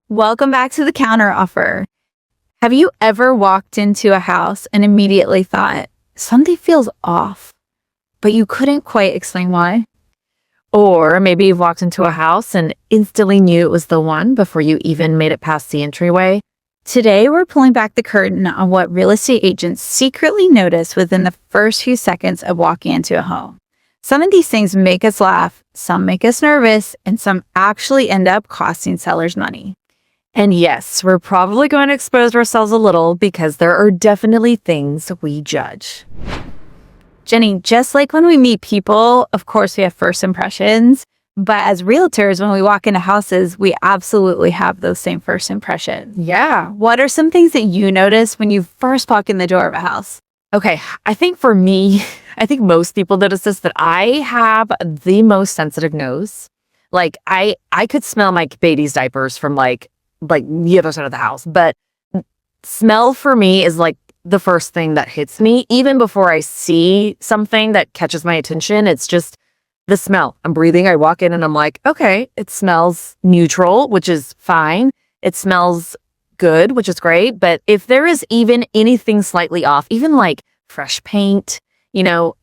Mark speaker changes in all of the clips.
Speaker 1: Welcome back to the counter offer. Have you ever walked into a house and immediately thought, something feels off, but you couldn't quite explain why?
Speaker 2: Or maybe you've walked into a house and instantly knew it was the one before you even made it past the entryway.
Speaker 1: Today, we're pulling back the curtain on what real estate agents secretly notice within the first few seconds of walking into a home. Some of these things make us laugh, some make us nervous, and some actually end up costing sellers money.
Speaker 2: And yes, we're probably going to expose ourselves a little because there are definitely things we judge.
Speaker 1: Jenny, just like when we meet people, of course, we have first impressions. But as realtors, when we walk into houses, we absolutely have those same first impressions.
Speaker 2: Yeah.
Speaker 1: What are some things that you notice when you first walk in the door of a house?
Speaker 2: Okay, I think for me, I think most people notice this, that I have the most sensitive nose. Like I could smell my baby's diapers from like the other side of the house. But smell for me is like the first thing that hits me. Even before I see something that catches my attention, it's just the smell. I'm breathing, I walk in and I'm like, okay, it smells neutral, which is fine. It smells good, which is great. But if there is even anything slightly off, even like fresh paint, air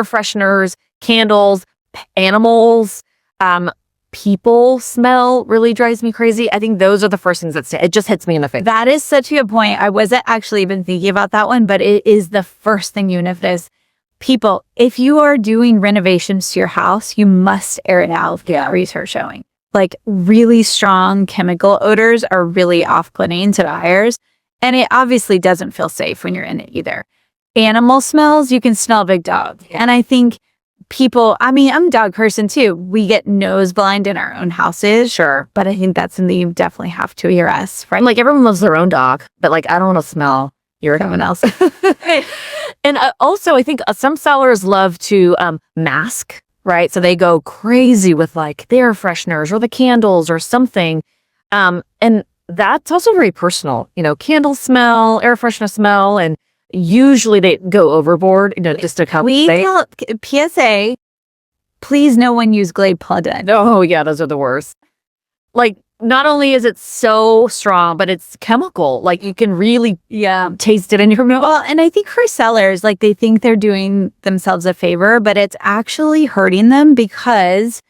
Speaker 2: fresheners, candles, animals, people smell really drives me crazy. I think those are the first things that stay. It just hits me in the face.
Speaker 1: That is such a good point. I wasn't actually even thinking about that one, but it is the first thing you notice. People, if you are doing renovations to your house, you must air it out. Yeah. Research showing like really strong chemical odors are really off-putting to buyers. And it obviously doesn't feel safe when you're in it either. Animal smells, you can smell a big dog. Yeah. And I think people, I'm a dog person too. We get nose blind in our own houses.
Speaker 2: Sure.
Speaker 1: But I think that's something you definitely have to address, right?
Speaker 2: Like everyone loves their own dog, but like I don't want to smell someone else. And also I think some sellers love to mask, right? So they go crazy with like the air fresheners or the candles or something. And that's also very personal, candle smell, air freshener smell, and usually they go overboard, just to compensate.
Speaker 1: PSA, please no one use Glade Plug-In.
Speaker 2: Oh yeah, those are the worst. Like not only is it so strong, but it's chemical. Like you can really taste it in your mouth.
Speaker 1: Well, and I think for sellers, like they think they're doing themselves a favor, but it's actually hurting them because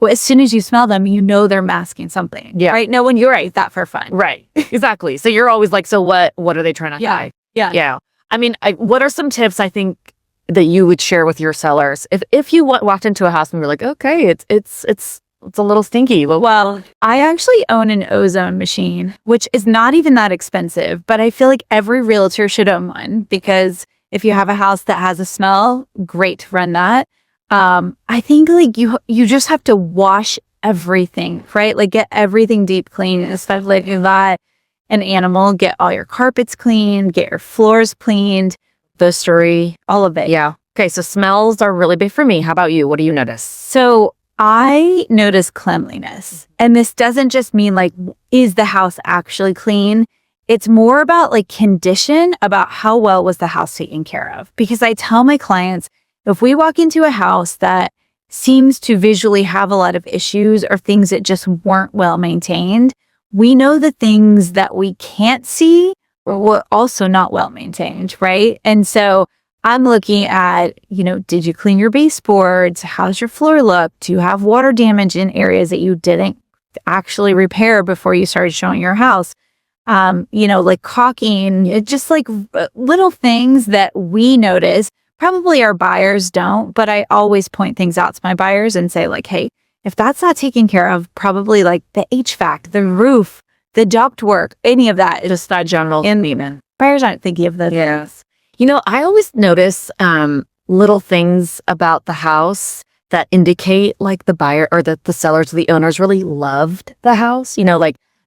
Speaker 1: as soon as you smell them, they're masking something.
Speaker 2: Yeah.
Speaker 1: Right? No one, you're right, that for fun.
Speaker 2: Right. Exactly. So you're always like, so what are they trying to hide?
Speaker 1: Yeah.
Speaker 2: I mean, what are some tips I think that you would share with your sellers if you walked into a house and you're like, okay, it's a little stinky.
Speaker 1: Well, I actually own an ozone machine, which is not even that expensive, but I feel like every realtor should own one because if you have a house that has a smell, great to run that. I think like you just have to wash everything, right? Like get everything deep clean, especially if you got an animal, get all your carpets cleaned, get your floors cleaned, the story, all of it.
Speaker 2: Yeah. Okay. So smells are really big for me. How about you? What do you notice?
Speaker 1: So I notice cleanliness. And this doesn't just mean like, is the house actually clean? It's more about like condition, about how well was the house taken care of. Because I tell my clients, if we walk into a house that seems to visually have a lot of issues or things that just weren't well maintained, we know the things that we can't see were also not well maintained, right? And so I'm looking at, did you clean your baseboards? How's your floor look? Do you have water damage in areas that you didn't actually repair before you started showing your house? Like caulking, just like little things that we notice. Probably our buyers don't, but I always point things out to my buyers and say like, hey, if that's not taken care of, probably like the HVAC, the roof, the ductwork, any of that,
Speaker 2: just that general statement.
Speaker 1: Buyers aren't thinking of those things.
Speaker 2: I always notice little things about the house that indicate like the buyer or the sellers or the owners really loved the house,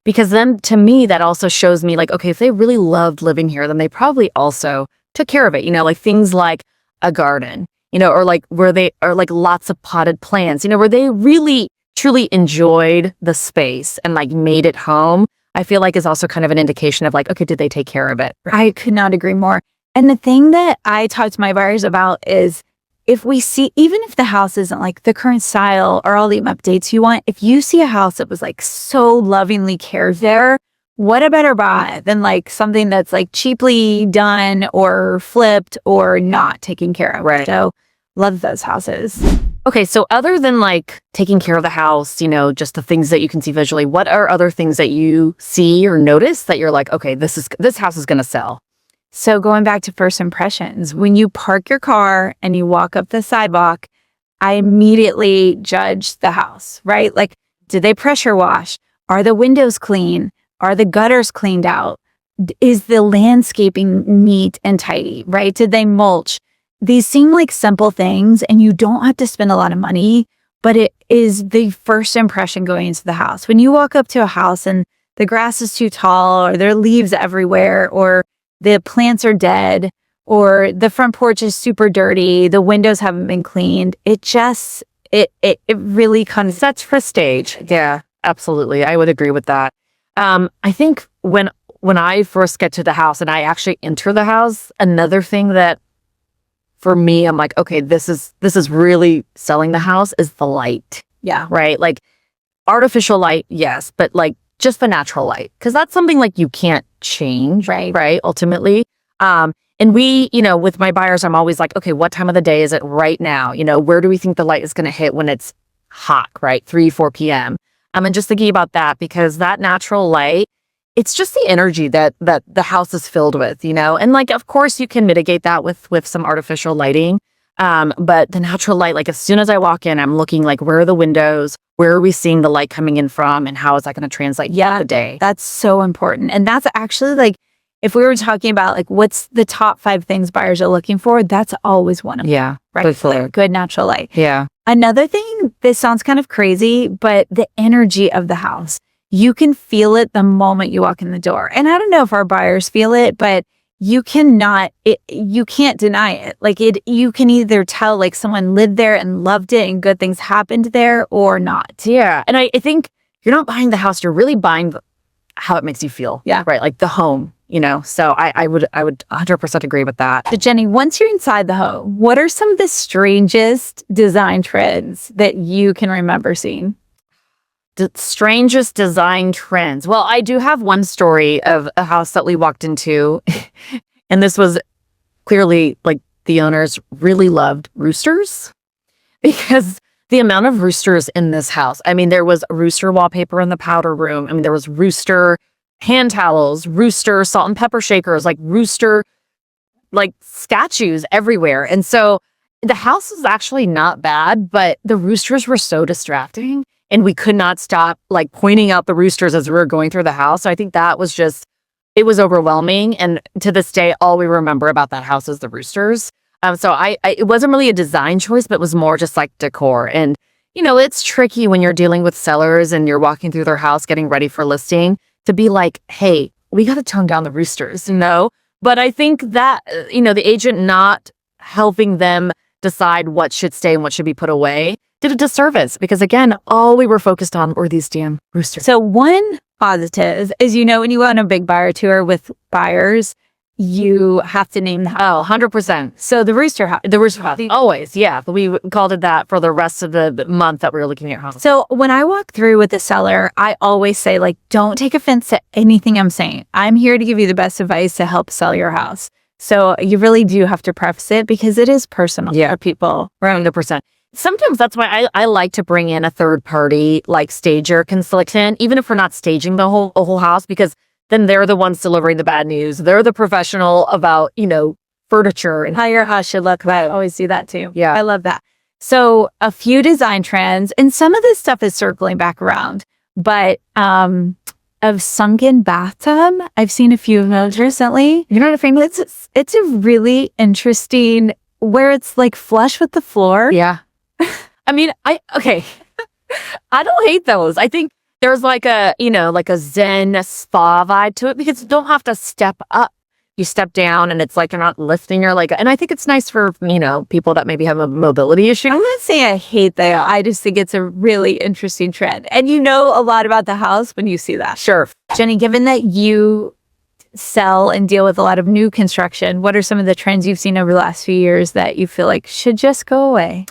Speaker 2: because then to me, that also shows me like, okay, if they really loved living here, then they probably also took care of it, like things like a garden, or like where they are like lots of potted plants, where they really truly enjoyed the space and like made it home. I feel like is also kind of an indication of like, okay, did they take care of it?
Speaker 1: I could not agree more. And the thing that I talk to my buyers about is if we see, even if the house isn't like the current style or all the updates you want, if you see a house that was like so lovingly cared for, what a better buy than like something that's like cheaply done or flipped or not taken care of.
Speaker 2: Right.
Speaker 1: So love those houses.
Speaker 2: Okay, so other than like taking care of the house, just the things that you can see visually, what are other things that you see or notice that you're like, okay, this house is going to sell?
Speaker 1: So going back to first impressions, when you park your car and you walk up the sidewalk, I immediately judge the house, right? Like, did they pressure wash? Are the windows clean? Are the gutters cleaned out? Is the landscaping neat and tidy, right? Did they mulch? These seem like simple things and you don't have to spend a lot of money, but it is the first impression going into the house. When you walk up to a house and the grass is too tall or there are leaves everywhere or the plants are dead or the front porch is super dirty, the windows haven't been cleaned, it really kind of
Speaker 2: sets for stage. Yeah, absolutely. I would agree with that. I think when I first get to the house and I actually enter the house, another thing that for me, I'm like, okay, this is really selling the house is the light.
Speaker 1: Yeah.
Speaker 2: Right? Like artificial light, yes, but like just the natural light. Because that's something like you can't change, right? Ultimately. And we, with my buyers, I'm always like, okay, what time of the day is it right now? Where do we think the light is going to hit when it's hot, right? 3, 4 p.m. And just thinking about that because that natural light, it's just the energy that the house is filled with, and like, of course you can mitigate that with some artificial lighting. But the natural light, like as soon as I walk in, I'm looking like, where are the windows? Where are we seeing the light coming in from? And how is that going to translate to the day?
Speaker 1: That's so important. And that's actually like, if we were talking about like, what's the top 5 things buyers are looking for? That's always one of them.
Speaker 2: Yeah.
Speaker 1: Right. Like good natural light.
Speaker 2: Yeah.
Speaker 1: Another thing, this sounds kind of crazy, but the energy of the house. You can feel it the moment you walk in the door. And I don't know if our buyers feel it, but you can't deny it. Like you can either tell like someone lived there and loved it and good things happened there or not.
Speaker 2: Yeah. And I think you're not buying the house, you're really buying how it makes you feel.
Speaker 1: Yeah.
Speaker 2: Right. Like the home, so I would 100% agree with that.
Speaker 1: So Jenny, once you're inside the home, what are some of the strangest design trends that you can remember seeing?
Speaker 2: The strangest design trends. Well, I do have one story of a house that we walked into, and this was clearly like the owners really loved roosters because the amount of roosters in this house. I mean, there was rooster wallpaper in the powder room. I mean, there was rooster hand towels, rooster salt and pepper shakers, like rooster like statues everywhere. And so the house is actually not bad, but the roosters were so distracting. And we could not stop like pointing out the roosters as we were going through the house. So I think that was it was overwhelming. And to this day, all we remember about that house is the roosters. So it wasn't really a design choice, but it was more just like decor. And, it's tricky when you're dealing with sellers and you're walking through their house, getting ready for listing to be like, hey, we got to tone down the roosters, But I think that, the agent not helping them decide what should stay and what should be put away did a disservice because again, all we were focused on were these damn roosters.
Speaker 1: So one positive is, when you go on a big buyer tour with buyers, you have to name the house.
Speaker 2: 100%.
Speaker 1: So the rooster house.
Speaker 2: Always, yeah. But we called it that for the rest of the month that we were looking at houses.
Speaker 1: So when I walk through with the seller, I always say like, don't take offense to anything I'm saying. I'm here to give you the best advice to help sell your house. So you really do have to preface it because it is personal for people.
Speaker 2: 100%. Sometimes that's why I like to bring in a third party like stager consultant, even if we're not staging the whole house, because then they're the ones delivering the bad news. They're the professional about, furniture and
Speaker 1: how your house should look. I always do that too.
Speaker 2: Yeah.
Speaker 1: I love that. So a few design trends, and some of this stuff is circling back around, but of sunken bathtub, I've seen a few of those recently.
Speaker 2: You're not a fan?
Speaker 1: It's a really interesting where it's like flush with the floor.
Speaker 2: Yeah. I mean, I don't hate those. I think there's like a Zen spa vibe to it because you don't have to step up. You step down and it's like you're not lifting your leg. And I think it's nice for, people that maybe have a mobility issue.
Speaker 1: I'm not saying I hate that. I just think it's a really interesting trend. And you know a lot about the house when you see that.
Speaker 2: Sure.
Speaker 1: Jenny, given that you sell and deal with a lot of new construction, what are some of the trends you've seen over the last few years that you feel like should just go away?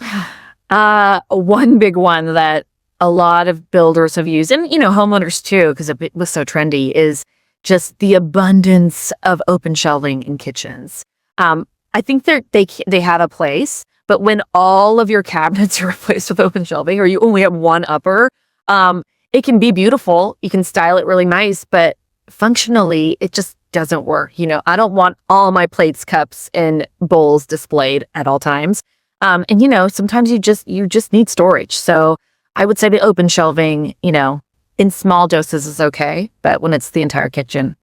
Speaker 2: One big one that a lot of builders have used, and homeowners too, because it was so trendy, is just the abundance of open shelving in kitchens. I think they have a place, but when all of your cabinets are replaced with open shelving, or you only have one upper, it can be beautiful. You can style it really nice, but functionally, it just doesn't work. I don't want all my plates, cups, and bowls displayed at all times. And sometimes you just need storage. So I would say the open shelving, in small doses is okay, but when it's the entire kitchen.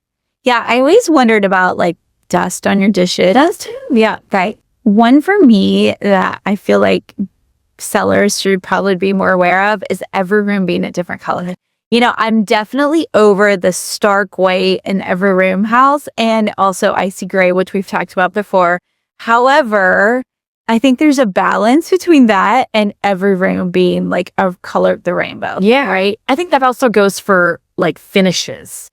Speaker 1: Yeah, I always wondered about like dust on your dishes. Dust? Yeah, right. One for me that I feel like sellers should probably be more aware of is every room being a different color. I'm definitely over the stark white in every room house and also icy gray, which we've talked about before. However, I think there's a balance between that and every room being like a color of the rainbow.
Speaker 2: Yeah, right. I think that also goes for like finishes.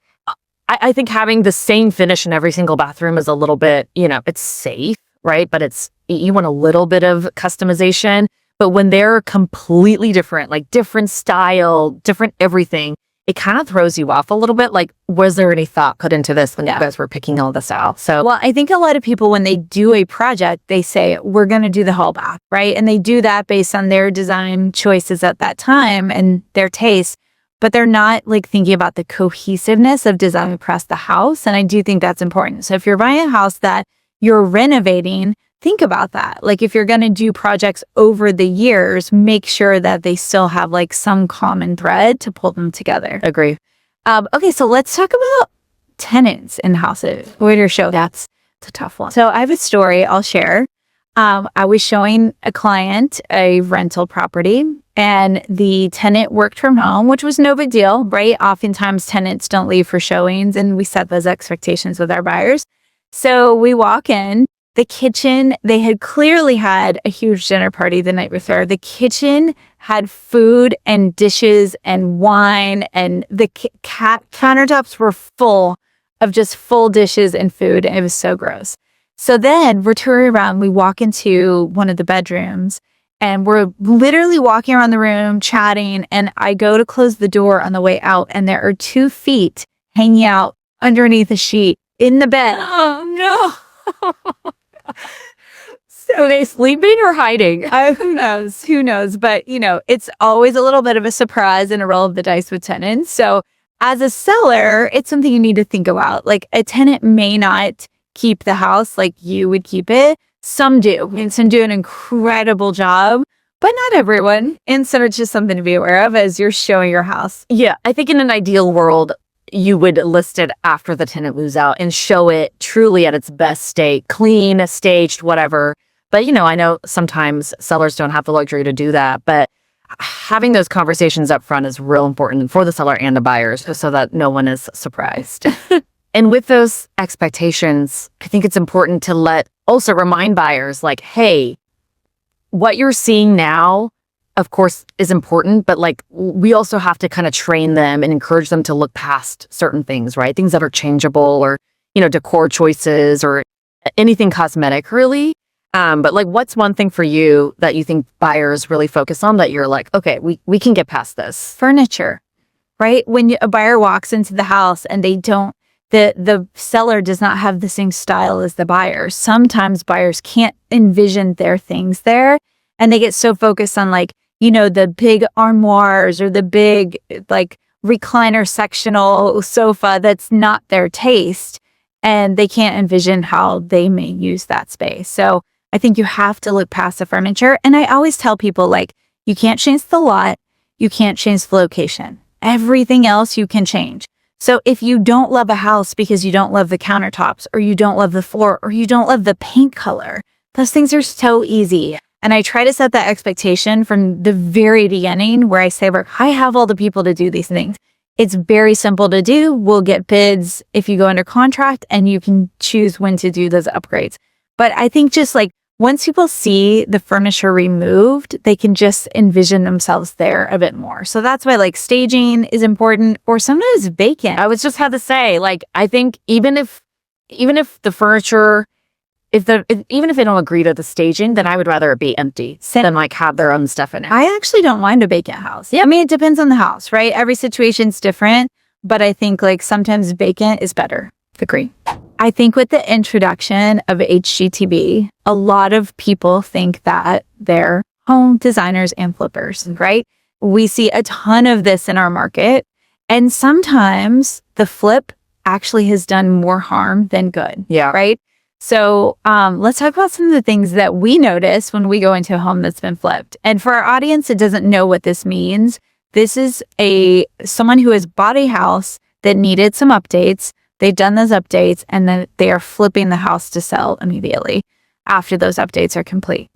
Speaker 2: I think having the same finish in every single bathroom is a little bit, it's safe, right? But you want a little bit of customization. But when they're completely different, like different style, different everything, it kind of throws you off a little bit. Like, was there any thought put into this when you guys were picking all this out? So,
Speaker 1: well, I think a lot of people, when they do a project, they say, we're going to do the whole bath, right? And they do that based on their design choices at that time and their taste. But they're not like thinking about the cohesiveness of design across the house. And I do think that's important. So if you're buying a house that you're renovating, think about that. Like if you're going to do projects over the years, make sure that they still have like some common thread to pull them together.
Speaker 2: Agree.
Speaker 1: Okay, so let's talk about tenants in houses. Where to show? That's a tough one. So I have a story I'll share. I was showing a client a rental property and the tenant worked from home, which was no big deal, right? Oftentimes tenants don't leave for showings and we set those expectations with our buyers. So we walk in. The kitchen, they had clearly had a huge dinner party the night before. The kitchen had food and dishes and wine, and the countertops were full of just full dishes and food. And it was so gross. So then we're touring around. We walk into one of the bedrooms, and we're literally walking around the room, chatting. And I go to close the door on the way out, and there are 2 feet hanging out underneath a sheet in the bed.
Speaker 2: Oh, no. So they sleeping or hiding?
Speaker 1: Who knows? Who knows? But, it's always a little bit of a surprise and a roll of the dice with tenants. So as a seller, it's something you need to think about. Like a tenant may not keep the house like you would keep it. Some do, and some do an incredible job, but not everyone. And so it's just something to be aware of as you're showing your house.
Speaker 2: Yeah, I think in an ideal world, you would list it after the tenant moves out and show it truly at its best state, clean, staged, whatever. But, I know sometimes sellers don't have the luxury to do that, but having those conversations up front is real important for the seller and the buyers so that no one is surprised. And with those expectations, I think it's important to also remind buyers like, hey, what you're seeing now, of course, is important, but like we also have to kind of train them and encourage them to look past certain things, right? Things that are changeable or, decor choices or anything cosmetic really. But like, what's one thing for you that you think buyers really focus on that you're like, okay, we can get past this?
Speaker 1: Furniture, right? When a buyer walks into the house and the seller does not have the same style as the buyer. Sometimes buyers can't envision their things there and they get so focused on like, the big armoires or the big like recliner sectional sofa that's not their taste. And they can't envision how they may use that space. So I think you have to look past the furniture. And I always tell people like, you can't change the lot. You can't change the location. Everything else you can change. So if you don't love a house because you don't love the countertops or you don't love the floor or you don't love the paint color, those things are so easy. And I try to set that expectation from the very beginning where I say, I have all the people to do these things. It's very simple to do. We'll get bids if you go under contract and you can choose when to do those upgrades. But I think just like once people see the furniture removed, they can just envision themselves there a bit more. So that's why like staging is important, or sometimes vacant.
Speaker 2: I was just had to say, like, I think even if the furniture, even if they don't agree to the staging, then I would rather it be empty than like have their own stuff in it.
Speaker 1: I actually don't mind a vacant house. Yeah, I mean, it depends on the house, right? Every situation's different, but I think like sometimes vacant is better.
Speaker 2: Agree.
Speaker 1: I think with the introduction of HGTV, a lot of people think that they're home designers and flippers, right? We see a ton of this in our market. And sometimes the flip actually has done more harm than good.
Speaker 2: Yeah.
Speaker 1: Right. So let's talk about some of the things that we notice when we go into a home that's been flipped. And for our audience that doesn't know what this means, this is someone who has bought a house that needed some updates. They've done those updates, and then they are flipping the house to sell immediately after those updates are complete.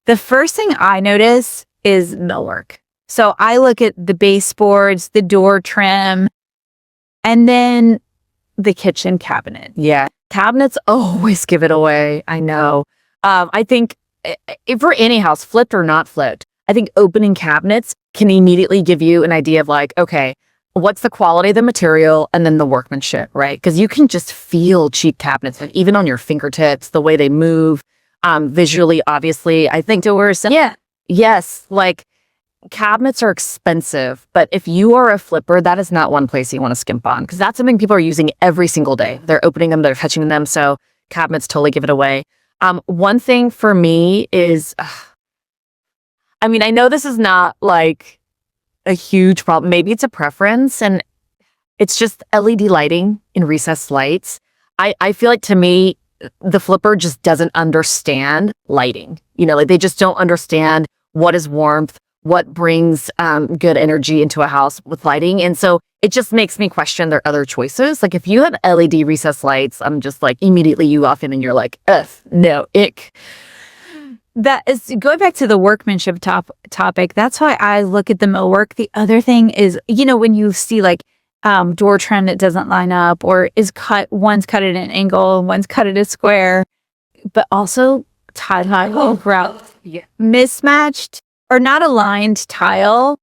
Speaker 1: The first thing I notice is millwork. So I look at the baseboards, the door trim, and then the kitchen cabinet.
Speaker 2: Yeah. Cabinets always give it away. I know. I think if for any house, flipped or not flipped, I think opening cabinets can immediately give you an idea of like, okay, what's the quality of the material and then the workmanship, right? Because you can just feel cheap cabinets, like even on your fingertips, the way they move, visually, obviously. I think doors. Yeah. Yes. Like cabinets are expensive, but if you are a flipper, that is not one place you want to skimp on, because that's something people are using every single day. They're opening them, they're touching them. So cabinets totally give it away. One thing for me is, I mean, I know this is not like a huge problem. Maybe it's a preference, and it's just LED lighting and recessed lights. I feel like to me, the flipper just doesn't understand lighting. You know, like they just don't understand what is warmth, what brings good energy into a house with lighting. And so it just makes me question their other choices. Like if you have LED recessed lights, I'm just like immediately you off in and you're like, ugh, no, ick.
Speaker 1: That is going back to the workmanship topic. That's why I look at the millwork. The other thing is, you know, when you see like door trim that doesn't line up or is cut, one's cut at an angle, one's cut at a square, but also tile grout, mismatched or not aligned tile,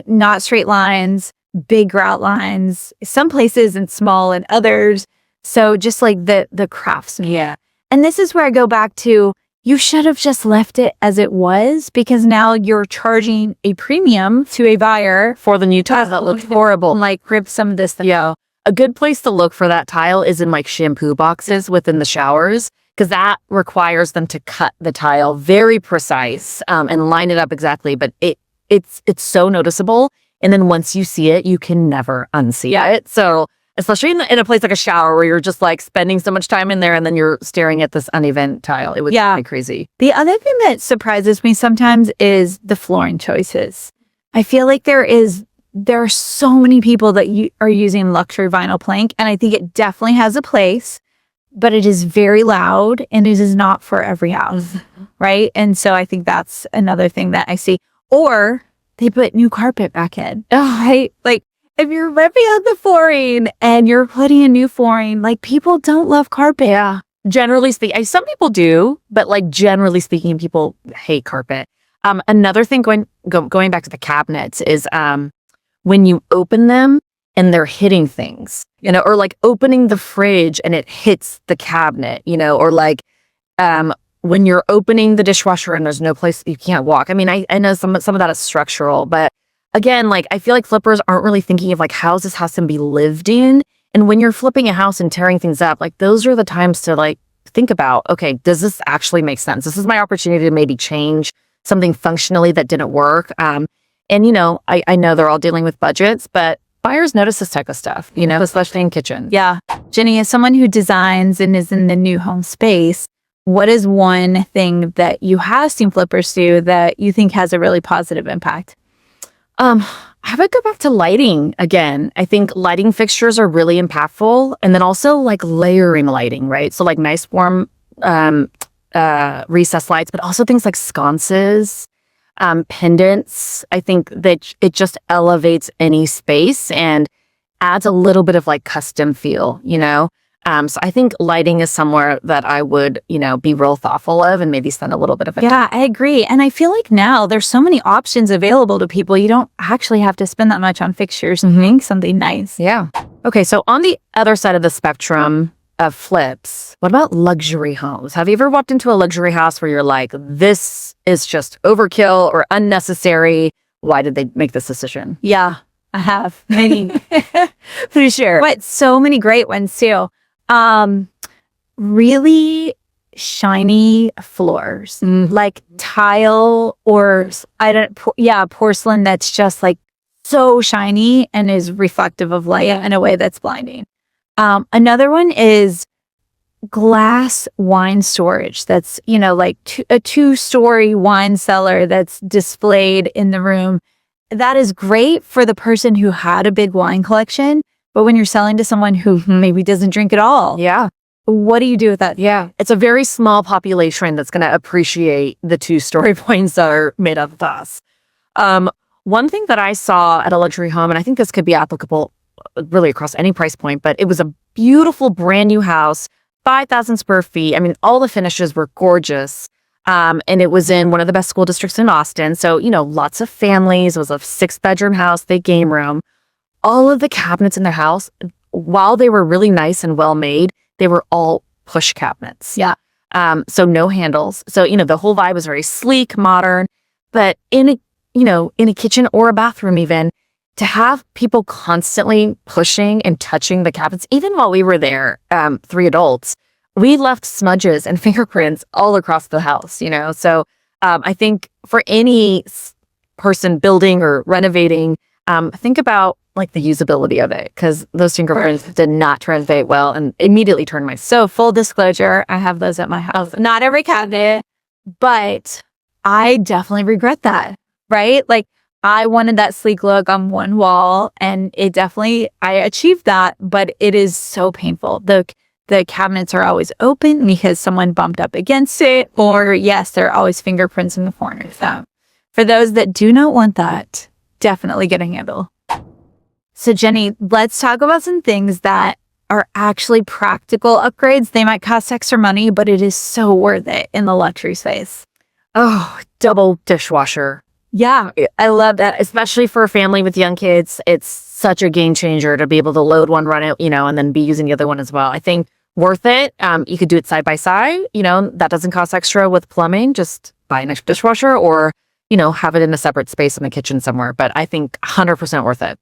Speaker 1: not straight lines, big grout lines, some places and small and others. So just like the craftsman.
Speaker 2: Yeah.
Speaker 1: And this is where I go back to, you should have just left it as it was, because now you're charging a premium to a buyer
Speaker 2: For the new tile that looks horrible.
Speaker 1: and like rip some of this stuff.
Speaker 2: Yeah. A good place to look for that tile is in like shampoo boxes within the showers, because that requires them to cut the tile very precise and line it up exactly. But it's so noticeable. And then once you see it, you can never unsee it. So especially in a place like a shower where you're just like spending so much time in there and then you're staring at this uneven tile. It would be crazy.
Speaker 1: The other thing that surprises me sometimes is the flooring choices. I feel like there are so many people that are using luxury vinyl plank, and I think it definitely has a place, but it is very loud and it is not for every house, right? And so I think that's another thing that I see. Or they put new carpet back in, right? Like if you're ripping out the flooring and you're putting in new flooring, like people don't love carpet.
Speaker 2: Yeah. Generally speaking, some people do, but like generally speaking, people hate carpet. Another thing going back to the cabinets is when you open them and they're hitting things, you know, or like opening the fridge and it hits the cabinet, you know, or like when you're opening the dishwasher and there's no place you can't walk. I mean, I know some of that is structural, but again, like I feel like flippers aren't really thinking of like how's this house can be lived in. And when you're flipping a house and tearing things up, like those are the times to like think about, okay, does this actually make sense? This is my opportunity to maybe change something functionally that didn't work. And you know, I know they're all dealing with budgets, but buyers notice this type of stuff, you know, especially in kitchens.
Speaker 1: Yeah. Jenny, as someone who designs and is in the new home space, what is one thing that you have seen flippers do that you think has a really positive impact?
Speaker 2: I would go back to lighting again. I think lighting fixtures are really impactful, and then also like layering lighting, right? So like nice warm recessed lights, but also things like sconces, pendants. I think that it just elevates any space and adds a little bit of like custom feel, you know? So I think lighting is somewhere that I would, be real thoughtful of and maybe spend a little bit of it.
Speaker 1: Yeah, I agree. And I feel like now there's so many options available to people. You don't actually have to spend that much on fixtures and make something nice.
Speaker 2: Yeah. Okay. So on the other side of the spectrum of flips, what about luxury homes? Have you ever walked into a luxury house where you're like, this is just overkill or unnecessary? Why did they make this decision?
Speaker 1: Yeah, I have many.
Speaker 2: Please share.
Speaker 1: But so many great ones too. Really shiny floors, like tile or porcelain that's just like so shiny and is reflective of light in a way that's blinding. Another one is glass wine storage. That's, like a 2-story wine cellar that's displayed in the room. That is great for the person who had a big wine collection. But when you're selling to someone who maybe doesn't drink at all, what do you do with that?
Speaker 2: Yeah, it's a very small population that's going to appreciate the 2-story wines that are made of glass. One thing that I saw at a luxury home, and I think this could be applicable really across any price point, but it was a beautiful brand new house, 5,000 square feet. I mean, all the finishes were gorgeous. And it was in one of the best school districts in Austin. So, lots of families. It was a 6-bedroom house, big game room. All of the cabinets in the house, while they were really nice and well made, they were all push cabinets.
Speaker 1: Yeah.
Speaker 2: So no handles. So, the whole vibe was very sleek, modern, but in a kitchen or a bathroom even, to have people constantly pushing and touching the cabinets, even while we were there, 3 adults, we left smudges and fingerprints all across the house, So I think for any person building or renovating, think about like the usability of it, because those fingerprints did not translate well and immediately turned my.
Speaker 1: So full disclosure, I have those at my house. Not every cabinet, but I definitely regret that, right? Like I wanted that sleek look on one wall and I achieved that, but it is so painful. The cabinets are always open because someone bumped up against it, or yes, there are always fingerprints in the corners. So for those that do not want that, definitely get a handle. So Jenny, let's talk about some things that are actually practical upgrades. They might cost extra money, but it is so worth it in the luxury space.
Speaker 2: Oh, double dishwasher.
Speaker 1: Yeah,
Speaker 2: I love that, especially for a family with young kids. It's such a game changer to be able to load one, run it, and then be using the other one as well. I think worth it. You could do it side by side. That doesn't cost extra with plumbing. Just buy an extra dishwasher or, have it in a separate space in the kitchen somewhere. But I think 100% worth it.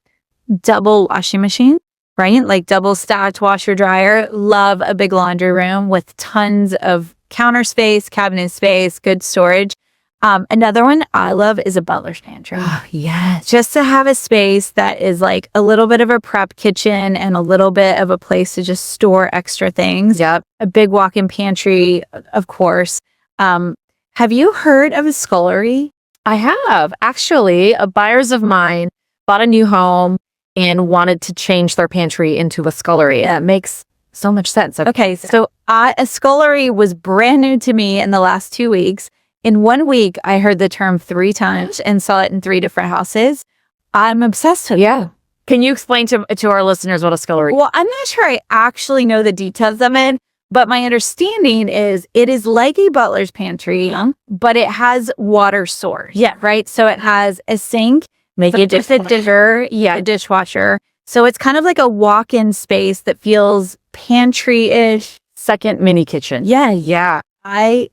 Speaker 1: Double washing machine, right? Like double stacked washer dryer. Love a big laundry room with tons of counter space, cabinet space, good storage. Another one I love is a butler's pantry.
Speaker 2: Oh, yes.
Speaker 1: Just to have a space that is like a little bit of a prep kitchen and a little bit of a place to just store extra things.
Speaker 2: Yep.
Speaker 1: A big walk-in pantry, of course. Have you heard of a scullery?
Speaker 2: I have. Actually, buyers of mine bought a new home and wanted to change their pantry into a scullery. It makes so much sense.
Speaker 1: Okay, so a scullery was brand new to me in the last 2 weeks. In 1 week, I heard the term 3 times and saw it in 3 different houses. I'm obsessed with it.
Speaker 2: Yeah. Can you explain to our listeners what a scullery is?
Speaker 1: Well, I'm not sure I actually know the details of it, but my understanding is it is like a butler's pantry, but it has water source.
Speaker 2: Yeah.
Speaker 1: Right? So it has a sink,
Speaker 2: Make it
Speaker 1: a dishwasher. So it's kind of like a walk-in space that feels pantry-ish.
Speaker 2: Second mini kitchen.
Speaker 1: Yeah.
Speaker 2: Yeah. I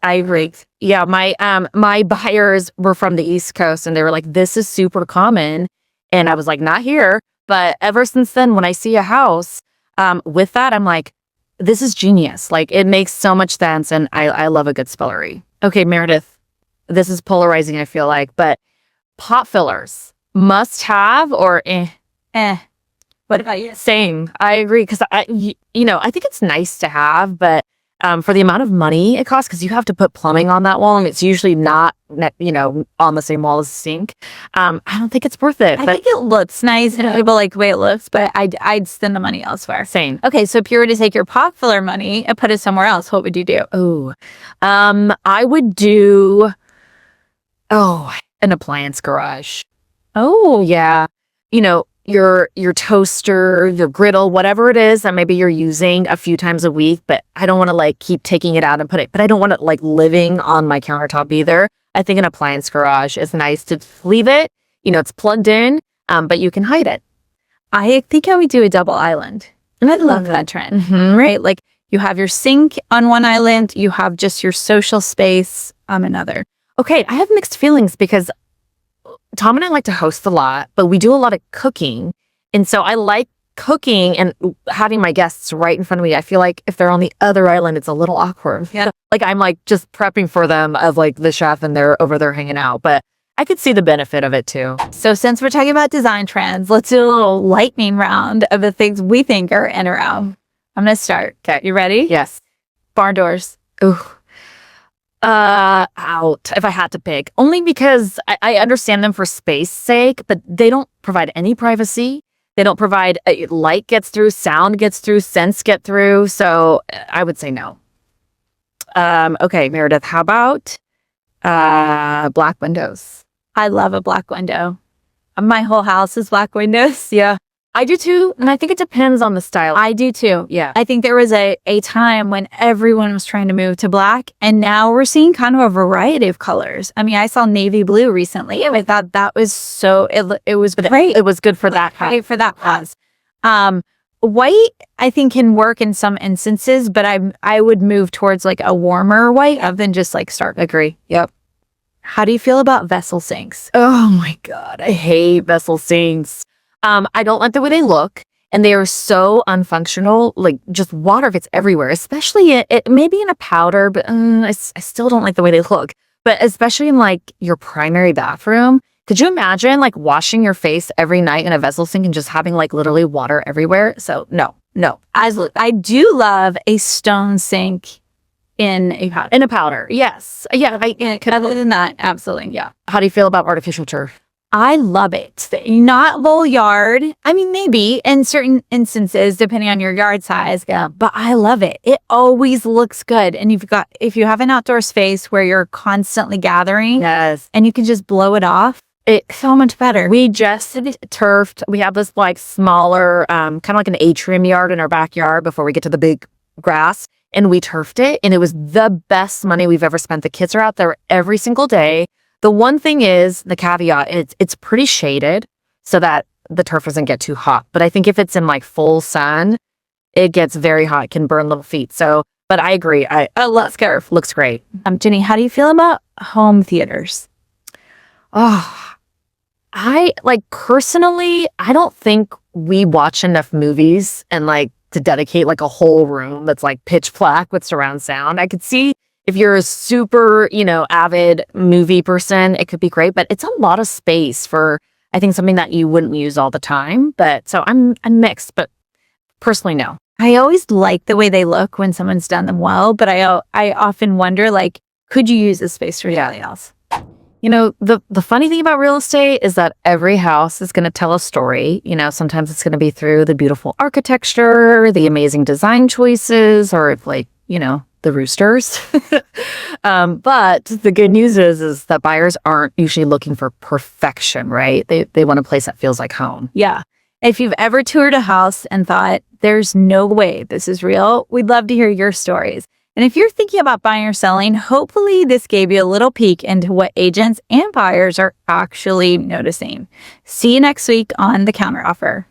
Speaker 2: agree. Yeah, my buyers were from the East Coast and they were like, this is super common. And I was like, not here. But ever since then, when I see a house with that, I'm like, this is genius. Like it makes so much sense. And I love a good scullery. Okay, Meredith, this is polarizing, I feel like, but pot fillers must have or eh?
Speaker 1: What about you?
Speaker 2: Same. I agree. Because I think it's nice to have, but for the amount of money it costs, because you have to put plumbing on that wall, and it's usually not, on the same wall as the sink. I don't think it's worth it.
Speaker 1: I think it looks nice, and people like the way it looks, but I'd spend the money elsewhere.
Speaker 2: Same.
Speaker 1: Okay, so if you were to take your pot filler money and put it somewhere else, what would you do?
Speaker 2: Oh, I would do, an appliance garage.
Speaker 1: Oh,
Speaker 2: Yeah. your toaster, your griddle, whatever it is that maybe you're using a few times a week, but I don't want to like keep taking it out and put it, but I don't want it like living on my countertop either. I think an appliance garage is nice to leave it. It's plugged in, but you can hide it.
Speaker 1: I think I would do a double island. And I love that trend, right? Like you have your sink on one island, you have just your social space on another.
Speaker 2: Okay, I have mixed feelings because Tom and I like to host a lot, but we do a lot of cooking. And so I like cooking and having my guests right in front of me. I feel like if they're on the other island, it's a little awkward.
Speaker 1: Yeah.
Speaker 2: Like I'm like just prepping for them as like the chef and they're over there hanging out. But I could see the benefit of it too.
Speaker 1: So since we're talking about design trends, let's do a little lightning round of the things we think are in or out. I'm going to start.
Speaker 2: Okay.
Speaker 1: You ready?
Speaker 2: Yes.
Speaker 1: Barn doors.
Speaker 2: Ooh. Out if I had to pick. Only because I understand them for space sake, but they don't provide any privacy. They don't provide light gets through, sound gets through, scents get through. So I would say no. Okay, Meredith, how about black windows?
Speaker 1: I love a black window. My whole house is black windows.
Speaker 2: Yeah, I do too. And I think it depends on the style.
Speaker 1: I do too.
Speaker 2: Yeah.
Speaker 1: I think there was a time when everyone was trying to move to black, and now we're seeing kind of a variety of colors. I mean, I saw navy blue recently, and I thought that was it was great.
Speaker 2: It was good for that.
Speaker 1: Great for that cause. White, I think, can work in some instances, but I would move towards like a warmer white other than just like stark.
Speaker 2: Agree. Yep.
Speaker 1: How do you feel about vessel sinks?
Speaker 2: Oh my God. I hate vessel sinks. I don't like the way they look, and they are so unfunctional. Like just water gets everywhere, especially it maybe in a powder, but I still don't like the way they look. But especially in like your primary bathroom, could you imagine like washing your face every night in a vessel sink and just having like literally water everywhere? So no.
Speaker 1: I do love a stone sink in a powder.
Speaker 2: In a powder, yes, yeah.
Speaker 1: Other than that, absolutely, yeah.
Speaker 2: How do you feel about artificial turf?
Speaker 1: I love it. Not whole yard. I mean, maybe in certain instances, depending on your yard size.
Speaker 2: Yeah.
Speaker 1: But I love it. It always looks good. And if you have an outdoor space where you're constantly gathering,
Speaker 2: Yes.
Speaker 1: and you can just blow it off, it's so much better.
Speaker 2: We just turfed. We have this like smaller, kind of like an atrium yard in our backyard before we get to the big grass. And we turfed it, and it was the best money we've ever spent. The kids are out there every single day. The one thing is, the caveat, it's pretty shaded so that the turf doesn't get too hot. But I think if it's in like full sun, it gets very hot, it can burn little feet. So, but I agree. Let's go. Looks great.
Speaker 1: Jenny, how do you feel about home theaters?
Speaker 2: Oh, I like personally, I don't think we watch enough movies and like to dedicate like a whole room that's like pitch black with surround sound. I could see if you're a super, avid movie person, it could be great, but it's a lot of space for, I think, something that you wouldn't use all the time. But so I'm mixed, but personally, no.
Speaker 1: I always like the way they look when someone's done them well, but I often wonder, like, could you use this space for something else?
Speaker 2: The funny thing about real estate is that every house is going to tell a story. Sometimes it's going to be through the beautiful architecture, the amazing design choices, or if like, the roosters. But the good news is that buyers aren't usually looking for perfection, right? They want a place that feels like home.
Speaker 1: Yeah. If you've ever toured a house and thought, there's no way this is real, we'd love to hear your stories. And if you're thinking about buying or selling, hopefully this gave you a little peek into what agents and buyers are actually noticing. See you next week on The Counteroffer.